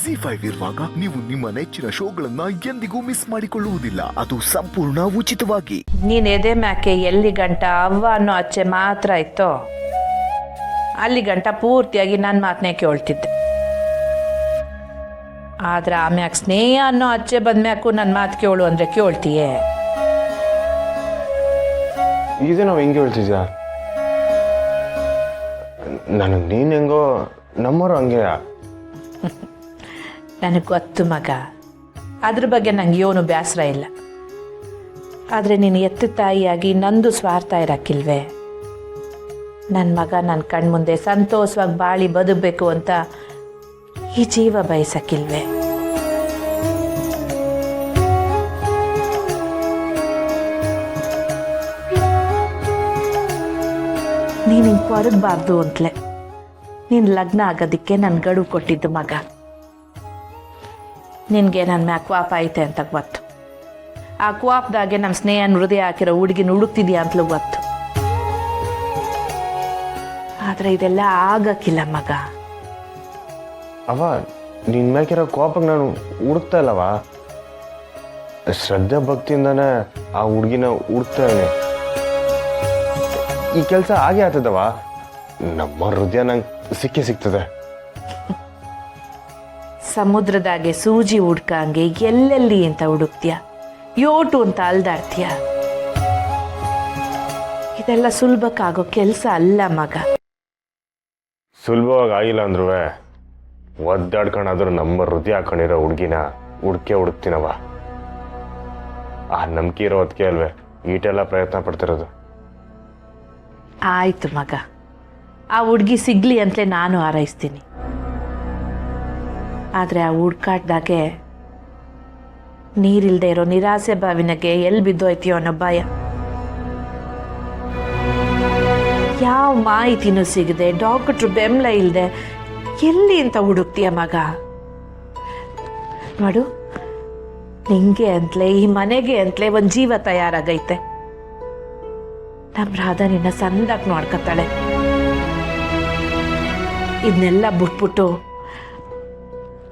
ZEE5 ಇರುವಾಗ ನೀವು ನಿಮ್ಮ ನೆಚ್ಚಿನ ಶೋಗಳನ್ನ ಎಂದಿಗೂ ಮಿಸ್ ಮಾಡಿಕೊಳ್ಳುವುದಿಲ್ಲ. ಅದು ಸಂಪೂರ್ಣ ಉಚಿತವಾಗಿ. ನೀನ್ ಎದೆ ಮ್ಯಾಕೆ ಎಲ್ಲಿ ಗಂಟ ಅವ್ವ ಅನ್ನೋ ಅಚ್ಚೆ ಮಾತ್ರ ಇತ್ತೋ ಅಲ್ಲಿ ಗಂಟ ಪೂರ್ತಿಯಾಗಿ ನನ್ನ ಮಾತನ್ನೇ ಕೇಳ್ತಿದ್ದೆ. ಆದ್ರೆ ಆಮ್ಯಾಗ ಸ್ನೇಹ ಅನ್ನೋ ಅಚ್ಚೆ ಬಂದ್ಮ್ಯಾಕು ನನ್ನ ಮಾತು ಕೇಳು ಅಂದ್ರೆ ಕೇಳ್ತೀಯೇ? ಇದು ನಾವು ಹೆಂಗೆ ಹೇಳ್ತಿದ್ಯಾ? ನನಗೆ ನೀನು ಹೆಂಗೋ ನಮ್ಮವರು ಹಂಗೆ. ನನಗೆ ಗೊತ್ತು ಮಗ, ಅದ್ರ ಬಗ್ಗೆ ನಂಗೆ ಏನು ಬೇಸರ ಇಲ್ಲ. ಆದರೆ ನೀನು ಎತ್ತು ತಾಯಿಯಾಗಿ ನಂದು ಸ್ವಾರ್ಥ ಇರಕ್ಕಿಲ್ವೇ? ನನ್ನ ಮಗ ನನ್ನ ಕಣ್ಮುಂದೆ ಸಂತೋಷವಾಗಿ ಬಾಳಿ ಬದುಕಬೇಕು ಅಂತ ಈ ಜೀವ ಬಯಸಕ್ಕಿಲ್ವೇ? ನೀನು ಹಿಂಗೆ ಕೊರಗಬಾರ್ದು ಅಂತಲೇ ನೀನು ಲಗ್ನ ಆಗೋದಕ್ಕೆ ನನ್ನ ಗಡುವು ಕೊಟ್ಟಿದ್ದು ಮಗ. ನಿನಗೆ ನನ್ನ ಮ್ಯಾಗ ಕ್ವಾಪ ಐತೆ ಅಂತ ಗೊತ್ತು. ಆ ಕ್ವಾಪ್ದಾಗೆ ನಮ್ಮ ಸ್ನೇಹನ ಹೃದಯ ಹಾಕಿರೋ ಹುಡುಗಿನ ಹುಡುಕ್ತಿದ್ಯಾ ಅಂತಲೂ ಗೊತ್ತು. ಆದರೆ ಇದೆಲ್ಲ ಆಗಕ್ಕಿಲ್ಲ ಮಗ. ಅವ ನಿನ್ನ ಮ್ಯಾಕಿರೋ ಕೋಪಕ್ಕೆ ನಾನು ಹುಡುಕ್ತಾ ಇಲ್ಲವ. ಶ್ರದ್ಧೆ ಭಕ್ತಿಯಿಂದಾನೆ ಆ ಹುಡುಗಿನ ಹುಡುಕ್ತಾನೆ. ಈ ಕೆಲಸ ಹಾಗೆ ಆಗ್ತದವ. ನಮ್ಮ ಹೃದಯ ನಂಗೆ ಸಿಗ್ತದೆ. ಸಮುದ್ರದಾಗೆ ಸೂಜಿ ಹುಡ್ಕಂಗೆ ಎಲ್ಲೆಲ್ಲಿ ಅಂತ ಹುಡುಕ್ತೀಯ, ಯೋಟು ಅಂತ ಅಲ್ದಾಡ್ತೀಯ. ಇದೆಲ್ಲ ಸುಲಭಕ್ಕಾಗೋ ಕೆಲಸ ಅಲ್ಲ ಮಗ. ಸುಲಭವಾಗಿ ಆಗಿಲ್ಲ ಅಂದ್ರೂ ಒದ್ದಾಡ್ಕೊಂಡಾದ್ರೂ ನಮ್ಮ ಹೃದಯ ಹಾಕೊಂಡಿರೋ ಹುಡುಗಿನ ಹುಡುಕ್ತೀನವ. ಆ ನಂಬಿಕೆ ಇರೋ ಹೊತ್ತಿಗೆ ಅಲ್ವೇ ಈಟೆಲ್ಲ ಪ್ರಯತ್ನ ಪಡ್ತಿರೋದು. ಆಯ್ತು ಮಗ, ಆ ಹುಡುಗಿ ಸಿಗ್ಲಿ ಅಂತಲೇ ನಾನು ಹಾರೈಸ್ತೀನಿ. ಆದರೆ ಆ ಹುಡ್ಕಾಟ್ದಾಗೆ ನೀರಿಲ್ದೇ ಇರೋ ನಿರಾಸೆ ಬಾವಿನಗೆ ಎಲ್ಲಿ ಬಿದ್ದೋಯ್ತೀಯೋ ಅನ್ನೋ ಭಯ. ಯಾವ ಮಾಹಿತಿನೂ ಸಿಗದೆ, ಡಾಕ್ಟ್ರು ಬೆಂಬಲ ಇಲ್ಲದೆ ಎಲ್ಲಿ ಅಂತ ಹುಡುಕ್ತೀಯ ಮಗ? ನೋಡು, ನಿಂಗೆ ಅಂತಲೇ ಈ ಮನೆಗೆ ಅಂತಲೇ ಒಂದು ಜೀವ ತಯಾರಾಗೈತೆ. ನಮ್ಮ ರಾಧಾ ನಿನ್ನ ಸಂದಾಗಿ ನೋಡ್ಕೊತಾಳೆ. ಇದನ್ನೆಲ್ಲ ಬಿಟ್ಬಿಟ್ಟು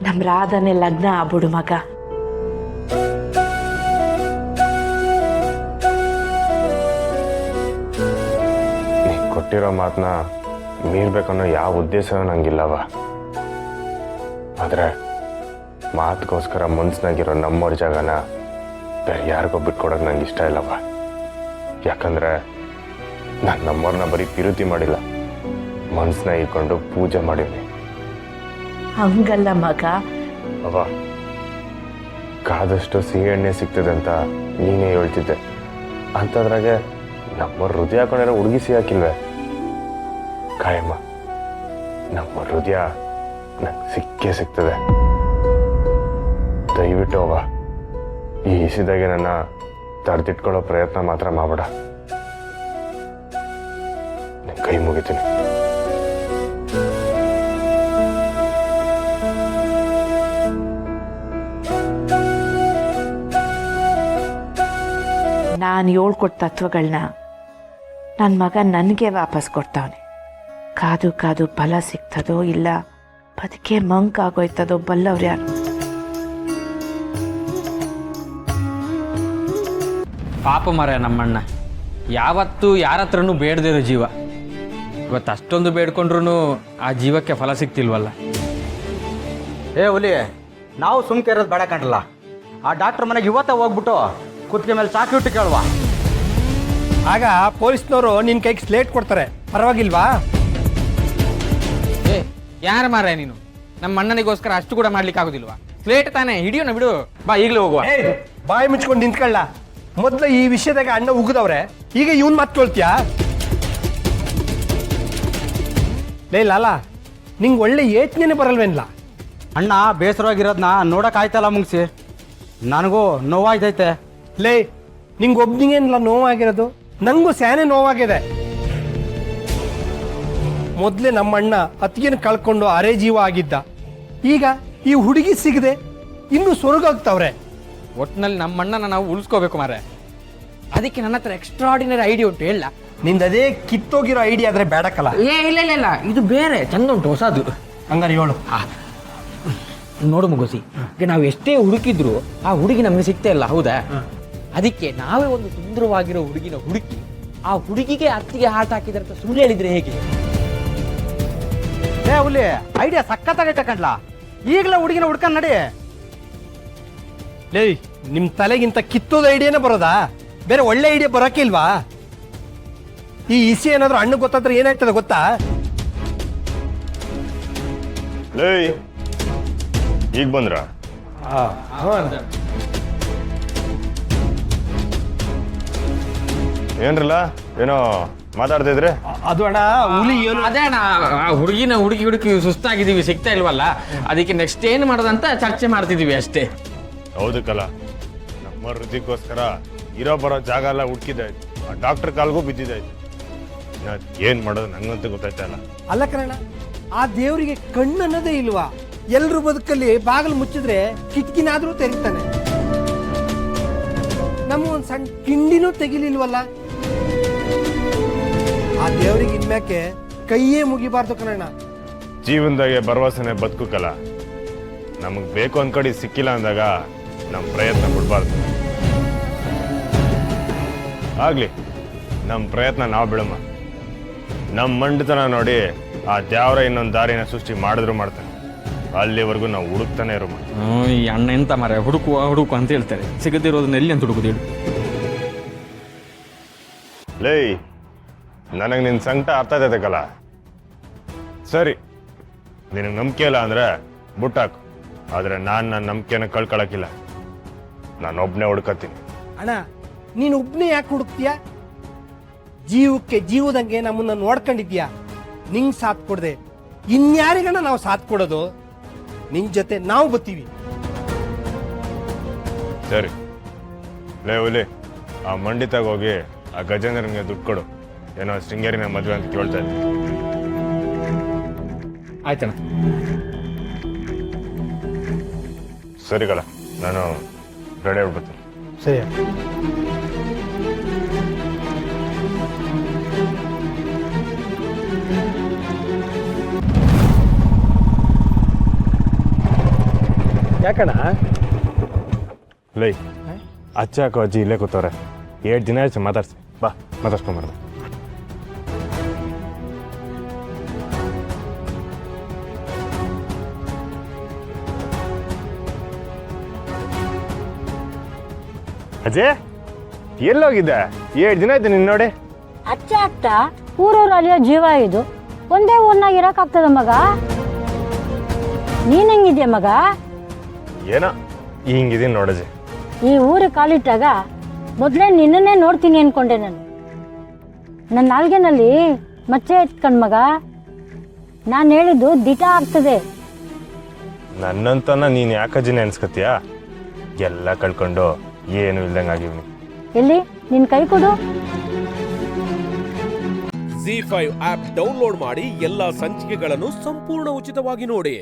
ನಮ್ಮ ರಾಧನೆ ಲಗ್ನ ಆಗ್ಬಿಡು ಮಗ. ನೀ ಕೊಟ್ಟಿರೋ ಮಾತನ್ನ ಮೀರ್ಬೇಕನ್ನೋ ಯಾವ ಉದ್ದೇಶ ನಂಗಿಲ್ಲವ. ಆದರೆ ಮಾತುಗೋಸ್ಕರ ಮನ್ಸಿನಾಗಿರೋ ನಮ್ಮವ್ರ ಜಾಗನ ಬೇರೆ ಯಾರಿಗೋ ಬಿಟ್ಕೊಡೋಕೆ ನಂಗೆ ಇಷ್ಟ ಇಲ್ಲವ. ಯಾಕಂದರೆ ನಾನು ನಮ್ಮವ್ರನ್ನ ಬರೀ ಪಿರುತಿ ಮಾಡಿಲ್ಲ, ಮನ್ಸನ್ನ ಇಟ್ಕೊಂಡು ಪೂಜೆ ಮಾಡಿದ್ನಿ. ಹಂಗಲ್ಲ ಮಗ. ಅವ ಕಾದಷ್ಟು ಸಿಹಿ ಎಣ್ಣೆ ಸಿಗ್ತದೆ ಅಂತ ನೀನೇ ಹೇಳ್ತಿದ್ದೆ. ಅಂಥದ್ರಾಗೆ ನಮ್ಮ ಹೃದಯ ಹಾಕೊಂಡಿರೋ ಹುಡುಗಿ ಸಿಗಾಕಿಲ್ವೇ? ಕಾಯಮ್ಮ, ನಮ್ಮ ಹೃದಯ ನಂಗೆ ಸಿಗ್ತದೆ. ದಯವಿಟ್ಟು ಅವ ಈ ಇಸಿದಾಗೆ ನನ್ನ ತಡೆದಿಟ್ಕೊಳ್ಳೋ ಪ್ರಯತ್ನ ಮಾತ್ರ ಮಾಡಬೇಡ. ನಿನ್ನ ಕೈ ಮುಗಿತೀನಿ. ನಾನು ಹೇಳ್ಕೊಟ್ಟ ತತ್ವಗಳನ್ನ ನನ್ನ ಮಗ ನನಗೆ ವಾಪಸ್ ಕೊಡ್ತಾವನೆ. ಕಾದು ಕಾದು ಫಲ ಸಿಗ್ತದೋ ಇಲ್ಲ ಬದುಕೆ ಮಂಕಾಗೋಯ್ತದೋ ಬಲ್ಲವ್ರು ಯಾರು? ಪಾಪ ಮರ ನಮ್ಮಣ್ಣ ಯಾವತ್ತೂ ಯಾರ ಹತ್ರನೂ ಬೇಡದಿರೋ ಜೀವ. ಇವತ್ತು ಅಷ್ಟೊಂದು ಬೇಡ್ಕೊಂಡ್ರೂ ಆ ಜೀವಕ್ಕೆ ಫಲ ಸಿಗ್ತಿಲ್ವಲ್ಲ. ಏ ಹುಲಿ, ನಾವು ಸುಮ್ಕೆ ಇರೋದು ಬೇಡ ಕಂಡ್ರಲ್ಲ. ಆ ಡಾಕ್ಟ್ರ್ ಮನೆಗೆ ಇವತ್ತೇ ಹೋಗ್ಬಿಟ್ಟು ಕುತ್ತಿಗೆ ಮೇಲೆ ಚಾಕು ಇಟ್ಟು ಕೇಳುವ. ಆಗ ಪೊಲೀಸ್ನವರು ನಿನ್ನ ಕೈಗೆ ಸ್ಲೇಟ್ ಕೊಡ್ತಾರೆ, ಪರವಾಗಿಲ್ವಾ? ಏ ಯಾರು ಮಾರ ನೀನು? ನಮ್ಮ ಅಣ್ಣನಿಗೋಸ್ಕರ ಅಷ್ಟು ಕೂಡ ಮಾಡ್ಲಿಕ್ಕೆ ಆಗೋದಿಲ್ವಾ? ಸ್ಲೇಟ್ ತಾನೇ, ಹಿಡಿಯೋಣ ಬಿಡು. ಬಾ ಈಗಲೇ ಹೋಗುವ. ಬಾಯಿ ಮುಚ್ಕೊಂಡು ನಿಂತ್ಕೊಳ್ಳ. ಮೊದಲು ಈ ವಿಷಯದಾಗ ಅಣ್ಣ ಉಗಿದವ್ರೆ, ಈಗ ಇವನ್ ಮಾತು ಕೇಳ್ತೀಯಾ? ಲೇ ಲಾಲ, ನಿಂಗೆ ಒಳ್ಳೆ ಯೋಚನೆ ಬರಲ್ವೇನ್ಲ? ಅಣ್ಣ ಬೇಸರವಾಗಿರೋದನ್ನ ನೋಡೋಕ್ಕಾಯ್ತಲ್ಲ ಮುಗಿಸಿ. ನನಗೂ ನೋವಾಯ್ತೈತೆ. ಲೇ, ನಿಂಗೆ ಒಬ್ನಿಗೇನಿಲ್ಲ ನೋವಾಗಿರೋದು, ನಂಗೂ ಸ್ಯಾನೆ ನೋವಾಗಿದೆ. ಮೊದಲೇ ನಮ್ಮಣ್ಣ ಅತ್ತಿಗೆನ ಕಳ್ಕೊಂಡು ಅರೆ ಜೀವ ಆಗಿದ್ದ. ಈಗ ಈ ಹುಡುಗಿ ಸಿಗದೆ ಇನ್ನೂ ಸ್ವರ್ಗಾಗ್ತಾವ್ರೆ. ಒಟ್ಟಿನಲ್ಲಿ ನಮ್ಮ ಅಣ್ಣನ ನಾವು ಉಳಿಸ್ಕೋಬೇಕು ಮಾರೆ. ಅದಕ್ಕೆ ನನ್ನ ಹತ್ರ ಎಕ್ಸ್ಟ್ರಾಡಿನರಿ ಐಡಿಯಾ ಉಂಟು, ಹೇಳ. ನಿಂದದೇ ಕಿತ್ತೋಗಿರೋ ಐಡಿಯಾ ಆದ್ರೆ ಬೇಡಕ್ಕಲ್ಲ. ಇಲ್ಲ ಇಲ್ಲ ಇಲ್ಲ, ಇದು ಬೇರೆ ಚಂದ ಉಂಟು, ಹೊಸದು. ಹಂಗಾರೆ ಹೇಳು. ನೋಡು ಮುಗುಸಿ, ಈಗ ನಾವು ಎಷ್ಟೇ ಹುಡುಕಿದ್ರು ಆ ಹುಡುಗಿ ನಮಗೆ ಸಿಗ್ತಾ ಇಲ್ಲ, ಹೌದಾ? ಅದಕ್ಕೆ ನಾವೇ ಒಂದು ಸುಂದರವಾಗಿರೋ ಹುಡುಗಿನ ಹುಡುಕಿ ಆ ಹುಡುಗಿಗೆ ಅತ್ತಿಗೆ ಹಾಟ್ ಹಾಕಿದ್ರೆ ಅಂತ ಸುಳ್ಳು ಹೇಳಿದ್ರೆ ಹೇಗೆ? ಏ ಹುಲಿ, ಐಡಿಯಾ ಸಖತ್ತಾಗೈತೆ ಕಣ್ಲಾ. ಈಗಲೇ ಹುಡುಗಿನ ಹುಡ್ಕೊಂಡ್ ನಡಿ. ಲೇ, ನಿಮ್ ತಲೆಗಿಂತ ಕಿತ್ತೋದ ಐಡಿಯಾನೇ ಬರೋದಾ? ಬೇರೆ ಒಳ್ಳೆ ಐಡಿಯಾ ಬರೋಕಿಲ್ವಾ? ಈ ಇಸಿ ಏನಾದ್ರು ಹಣ್ಣು ಗೊತ್ತಾದ್ರೆ ಏನಾಗ್ತದೆ ಗೊತ್ತಾ? ಲೇ, ಈಗ ಬಂದ್ರ? ಏನ್ರಲ್ಲ, ಏನೋ ಮಾತಾಡ್ತಿದ್ರೆ? ಅದು ಅಣ್ಣ, ಹುಲಿ ಏನು ಅದೇ ಅಣ್ಣ, ಆ ಹುಡುಗಿನ ಹುಡುಕಿ ಸುಸ್ತಾಗಿದ್ದೀವಿ, ಸಿಗ್ತಾ ಇಲ್ವಲ್ಲ, ಅದಕ್ಕೆ ನೆಕ್ಸ್ಟ್ ಏನು ಮಾಡೋದಂತ ಚರ್ಚೆ ಮಾಡ್ತಿದೀವಿ ಅಷ್ಟೇ. ಹೌದಕ್ಕಲ್ಲ, ನಮ್ಮ ವೃದ್ಧಿಗೋಸ್ಕರ ಇರೋ ಬರೋ ಜಾಗ ಎಲ್ಲ ಹುಡುಕಿದ್ದಾಯ್ತು, ಆ ಡಾಕ್ಟರ್ ಕಾಲ್ಗೂ ಬಿದ್ದಿದ್ದಾಯ್ತು. ಏನ್ ಮಾಡೋದು ನಂಗಂತೂ ಗೊತ್ತಾಯ್ತಾ ಇಲ್ಲ. ಅಲ್ಲ ಕಣ, ಆ ದೇವರಿಗೆ ಕಣ್ಣು ಅನ್ನೋದೇ ಇಲ್ವಾ? ಎಲ್ರು ಬದುಕಲ್ಲಿ ಬಾಗಿಲು ಮುಚ್ಚಿದ್ರೆ ಕಿಟಕಿನಾದ್ರೂ ತೆಗಿತಾನೆ. ನಮ್ಮ ಒಂದ್ ಸಣ್ಣ ಕಿಂಡಿನೂ ತೆಗಿಲಿಲ್ವಲ್ಲ? ಆ ದೇವರಿಗೆ ಇನ್ಮ್ಯಾಕೆ ಕೈಯೇ ಮುಗಿಬಾರ್ದು ಕಣಣ್ಣ. ಜೀವನದಾಗೆ ಭರವಸೆನೆ ಬದುಕಲ್ಲ. ನಮಗ್ ಬೇಕು ಅಂದ್ಕಡಿ ಸಿಕ್ಕಿಲ್ಲ ಅಂದಾಗ ನಮ್ಮ ಪ್ರಯತ್ನ ಬಿಡ್ಬಾರ್ದು. ಆಗ್ಲಿ, ನಮ್ಮ ಪ್ರಯತ್ನ ನಾವು ಬಿಡಮ್ಮ. ನಮ್ಮ ಮಂಡತನ ನೋಡಿ ಆ ದೇವರ ಇನ್ನೊಂದು ದಾರಿನ ಸೃಷ್ಟಿ ಮಾಡಿದ್ರು ಮಾಡ್ತಾನೆ. ಅಲ್ಲಿವರೆಗೂ ನಾವು ಹುಡುಕ್ತಾನೆ ಇರೋಮ್ಮ. ಈ ಅಣ್ಣ ಎಂತ ಮರ, ಹುಡುಕು ಅಂತ ಹೇಳ್ತಾರೆ, ಸಿಗದಿರೋದನ್ನ ಎಲ್ಲಿ ಅಂತ ಹುಡುಕುದು ಹೇಳು? ಲೇ, ನನಗೆ ನಿನ್ನ ಸಂಕಟ ಅರ್ಥ ಆಯ್ತೈತಕ್ಕಲ್ಲ. ಸರಿ, ನಿನಗೆ ನಂಬಿಕೆ ಇಲ್ಲ ಅಂದ್ರೆ ಬುಟ್ಟಾಕು. ಆದ್ರೆ ನಾನು ನನ್ನ ನಂಬಿಕೆನ ಕಳ್ಕೊಳಕ್ಕಿಲ್ಲ. ನಾನು ಒಬ್ಬನೇ ಹುಡ್ಕತ್ತೀನಿ. ಅಣ್ಣ, ನೀನು ಒಬ್ನೇ ಯಾಕೆ ಹುಡುಕ್ತೀಯ? ಜೀವಕ್ಕೆ ಜೀವದಂಗೆ ನಮ್ಮನ್ನ ನೋಡ್ಕೊಂಡಿದ್ಯಾ. ನಿಂಗ್ ಸಾಥ್ ಕೊಡದೆ ಇನ್ಯಾರಿಗಣ್ಣ ನಾವು ಸಾಥ್ ಕೊಡೋದು? ನಿನ್ ಜೊತೆ ನಾವು ಬರ್ತೀವಿ. ಸರಿ ಲೇ ಹುಲಿ, ಆ ಮಂಡಿತಾಗ ಹೋಗಿ ಆ ಗಜೇಂದ್ರನಿಗೆ ದುಡ್ಡು ಕೊಡು. ಏನೋ ಶೃಂಗೇರಿನ ಮದುವೆ ಅಂತ ಕೇಳ್ತಾ ಇದ್ದೆ. ಆಯ್ತಣ್ಣ. ಸರಿಗಲ್ಲ, ನಾನು ರೆಡಿ ಆಗ್ಬಿಡ್ತೀನಿ. ಸರಿ. ಯಾಕಣ್ಣ? ಲೈ, ಅಚ್ಚ ಹಾಕೋ ಅಜ್ಜಿ ಇಲ್ಲೇ ಕೂತವ್ರೆ. 7 ದಿನ ಆಯ್ತು ಮಾತಾಡ್ಸಿ. ಬಾ, ಮಾತಾಡ್ಸ್ಕೊಂಬಾರ್ದು. ಅಜಯ್, ಎಲ್ಲೋಗಿದ್ದೆ? 7 ದಿನ ಆಯ್ತು ನಿನ್ನ ನೋಡಿ. ಅಚ್ಚ ಆಗ್ತಾ ಊರವ್ರು ಅಲ್ಲಿಯೋ ಜೀವ ಇದು. ಒಂದೇ ಊರ್ನಾಗ ಇರಕ್ಕಾಗ್ತದ ಮಗ? ನೀನ್ ಹೆಂಗಿದ್ಯಾ ಮಗ? ಏನೋ ಹಿಂಗಿದೀನಿ ನೋಡಜಿ. ಈ ಊರು ಕಾಲಿಟ್ಟಾಗ ಮೊದಲೇ ನಿನ್ನನ್ನೇ ನೋಡ್ತೀನಿ ಅನ್ಕೊಂಡೆ ನಾನು. ನನ್ನ ನಾಲ್ಗೆನಲ್ಲಿ ಮಚ್ಚೆ ಎತ್ಕೊಂಡ್ ಮಗ. ನಾನು ಹೇಳಿದ್ದು ದಿಟ ಆಗ್ತದೆ. ನನ್ನಂತನ ನೀನು ಯಾಕಜ್ಜಿ ನೆನ್ಸ್ಕತ್ತೀಯ? ಎಲ್ಲ ಕಳ್ಕೊಂಡು ಏನು ಇಲ್ದಂಗಾಗಿವ್ನಿ. ಎಲ್ಲಿ ನಿನ್ ಕೈ ಕೊಡು. ZEE5 ಆಪ್ ಡೌನ್ಲೋಡ್ ಮಾಡಿ ಎಲ್ಲಾ ಸಂಚಿಕೆಗಳನ್ನು ಸಂಪೂರ್ಣ ಉಚಿತವಾಗಿ ನೋಡಿ.